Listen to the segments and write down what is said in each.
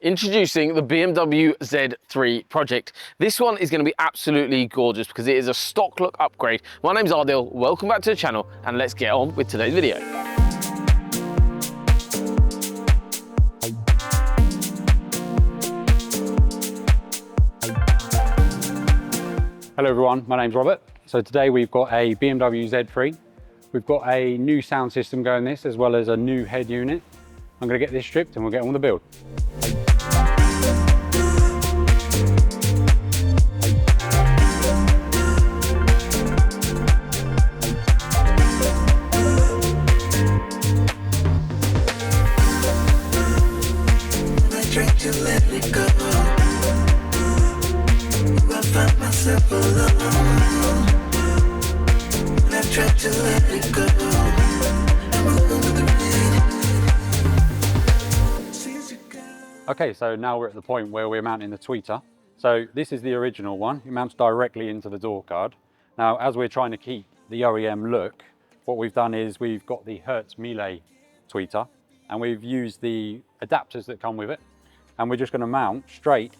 Introducing the BMW Z3 project. This one is going to be absolutely gorgeous because it is a stock look upgrade. My name's Ardil, welcome back to the channel, and let's get on with today's video. Hello everyone, my name's Robert. So today we've got a BMW Z3. We've got a new sound system going this, as well as a new head unit. I'm going to get this stripped and we'll get on with the build. Okay, so now we're at the point where we're mounting the tweeter. So this is the original one. It mounts directly into the door card. Now, as we're trying to keep the OEM look, what we've done is we've got the Hertz Melee tweeter and we've used the adapters that come with it. And we're just going to mount straight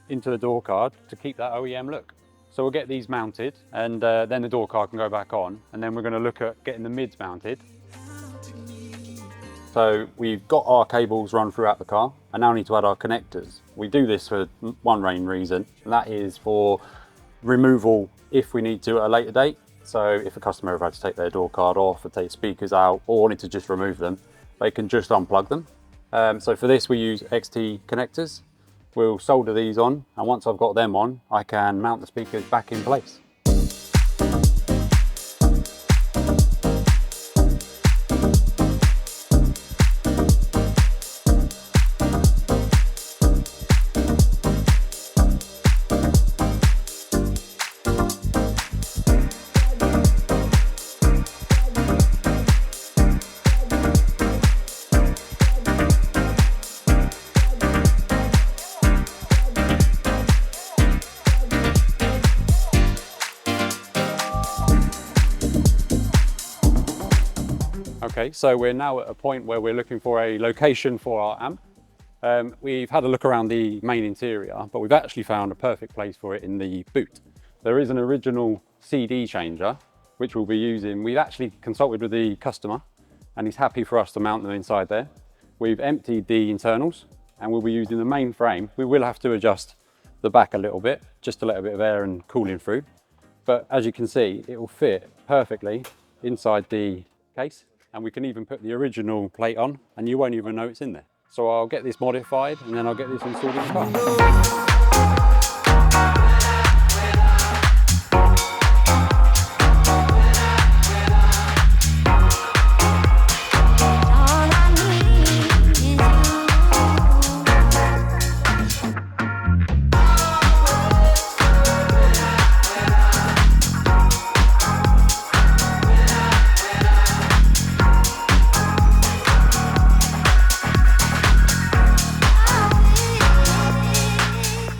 into the door card to keep that OEM look. So we'll get these mounted and then the door card can go back on, and then we're going to look at getting the mids mounted. So we've got our cables run throughout the car. I now need to add our connectors. We do this for one main reason, and that is for removal if we need to at a later date. So if a customer ever had to take their door card off or take speakers out or wanted to just remove them, they can just unplug them. So for this we use XT connectors. We'll solder these on, and once I've got them on, I can mount the speakers back in place. Okay, so we're now at a point where we're looking for a location for our amp. We've had a look around the main interior, but we've actually found a perfect place for it in the boot. There is an original CD changer, which we'll be using. We've actually consulted with the customer, and he's happy for us to mount them inside there. We've emptied the internals, and we'll be using the main frame. We will have to adjust the back a little bit, just to let a bit of air and cooling through. But as you can see, it will fit perfectly inside the case. And we can even put the original plate on and you won't even know it's in there. So I'll get this modified and then I'll get this installed in the car.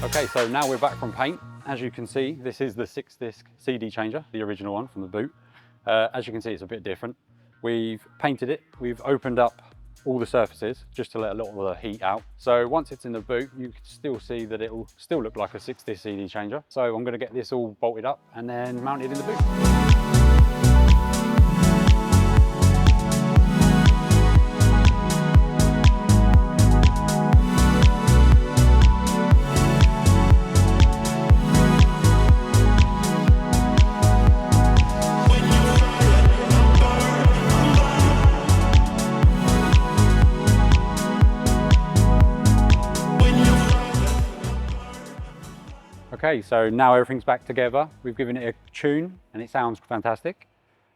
Okay, so now we're back from paint. As you can see, this is the 6-disc CD changer, the original one from the boot. As you can see, it's a bit different. We've painted it, we've opened up all the surfaces just to let a lot of the heat out. So once it's in the boot, you can still see that it will still look like a 6-disc CD changer. So I'm going to get this all bolted up and then mounted in the boot. Okay, so now everything's back together. We've given it a tune and it sounds fantastic.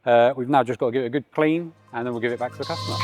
We've now just got to give it a good clean and then we'll give it back to the customer.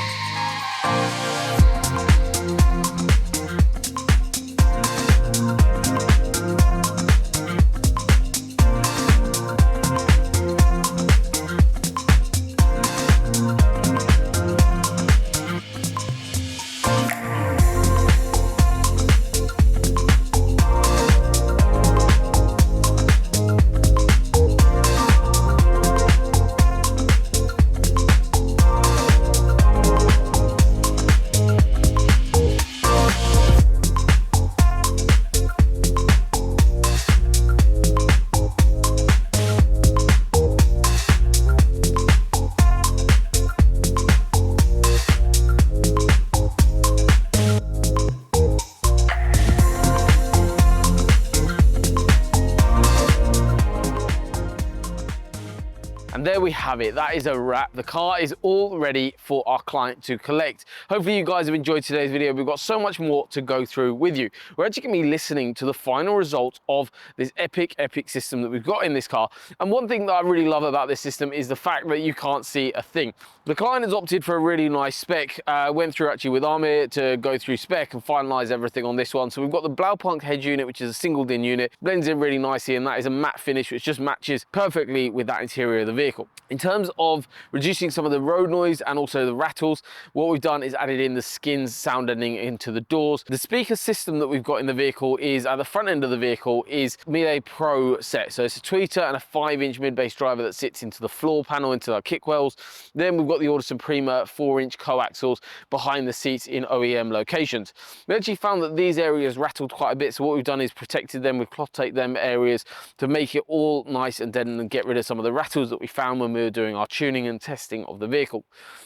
there we have it. That is a wrap. The car is all ready for our client to collect. Hopefully you guys have enjoyed today's video. We've got so much more to go through with you. We're actually going to be listening to the final results of this epic system that we've got in this car. And one thing that I really love about this system is the fact that you can't see a thing. The client has opted for a really nice spec. Went through actually with Amir to go through spec and finalize everything on this one. So we've got the Blaupunkt head unit, which is a single din unit, blends in really nicely, and that is a matte finish which just matches perfectly with that interior of the vehicle. In terms of reducing some of the road noise and also the rattles, what we've done is added in the skins sound deadening into the doors. The speaker system that we've got in the vehicle is at the front end of the vehicle is Mille Pro set. So it's a tweeter and a 5-inch mid-bass driver that sits into the floor panel, into our kick wells. Then we've got the Audison Prima 4-inch coaxials behind the seats in OEM locations. We actually found that these areas rattled quite a bit, so what we've done is protected them with cloth tape them areas to make it all nice and deadened and get rid of some of the rattles that we found when we were doing our tuning and testing of the vehicle.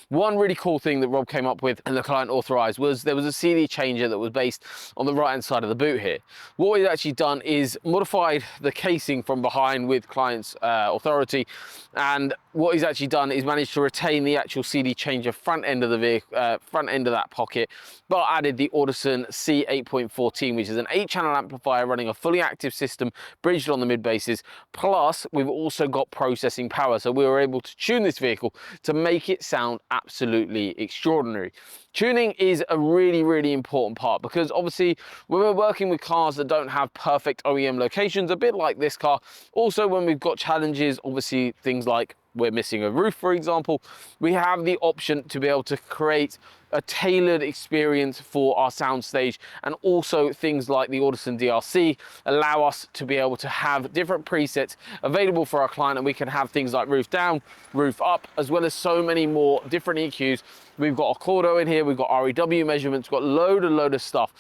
One really cool thing that Rob came up with and the client authorized was there was a CD changer that was based on the right hand side of the boot here. What we've actually done is modified the casing from behind with client's authority, and what he's actually done is managed to retain the actual CD changer front end of the vehicle, front end of that pocket, but added the Audison C8.14, which is an 8-channel amplifier running a fully active system bridged on the mid basses. Plus we've also got processing power, so we were able to tune this vehicle to make it sound absolutely extraordinary. Tuning is a really important part, because obviously when we're working with cars that don't have perfect OEM locations, a bit like this car, also when we've got challenges, obviously things like we're missing a roof, for example, we have the option to be able to create a tailored experience for our soundstage. And also things like the Audison DRC allow us to be able to have different presets available for our client, and we can have things like roof down, roof up, as well as so many more different EQs. We've got a Cordo in here, we've got REW measurements, we've got a load of stuff,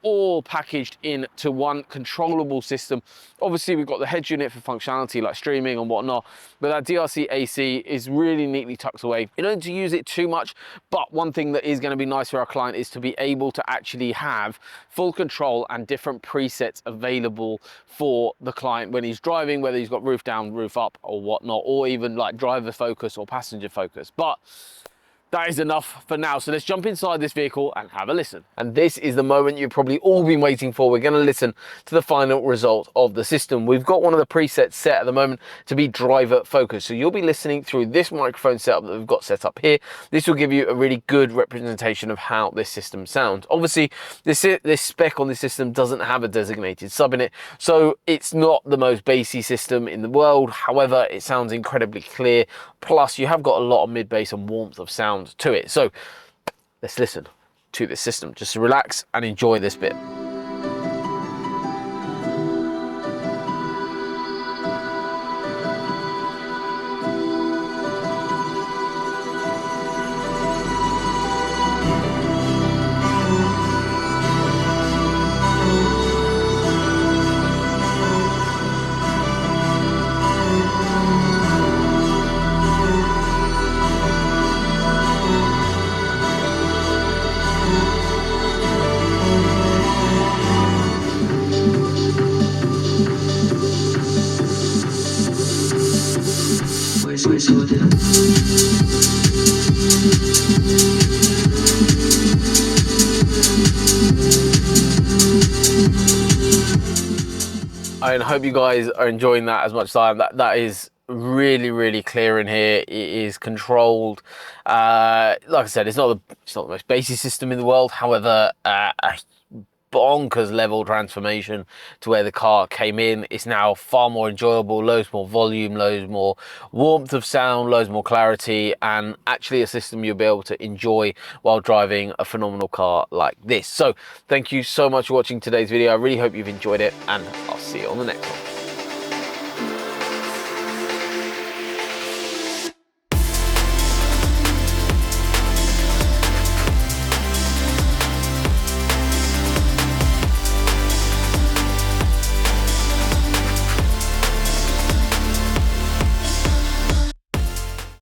all packaged into one controllable system. Obviously we've got the head unit for functionality like streaming and whatnot, but that DRC AC is really neatly tucked away. You don't need to use it too much, but one thing that is going to be nice for our client is to be able to actually have full control and different presets available for the client when he's driving, whether he's got roof down, roof up or whatnot, or even like driver focus or passenger focus. But that is enough for now. So let's jump inside this vehicle and have a listen. And this is the moment you've probably all been waiting for. We're going to listen to the final result of the system. We've got one of the presets set at the moment to be driver focus. So you'll be listening through this microphone setup that we've got set up here. This will give you a really good representation of how this system sounds. Obviously, this spec on this system doesn't have a designated sub in it, so it's not the most bassy system in the world. However, it sounds incredibly clear. Plus, you have got a lot of mid-bass and warmth of sound to it. So let's listen to this system. Just relax and enjoy this bit. I hope you guys are enjoying that as much as I am. That is really clear in here. It is controlled. Like I said, it's not the most basic system in the world. However, a bonkers level transformation to where the car came in. It's now far more enjoyable, loads more volume, loads more warmth of sound, loads more clarity, and actually a system you'll be able to enjoy while driving a phenomenal car like this. So thank you so much for watching today's video. I really hope you've enjoyed it, and I'll see you on the next one.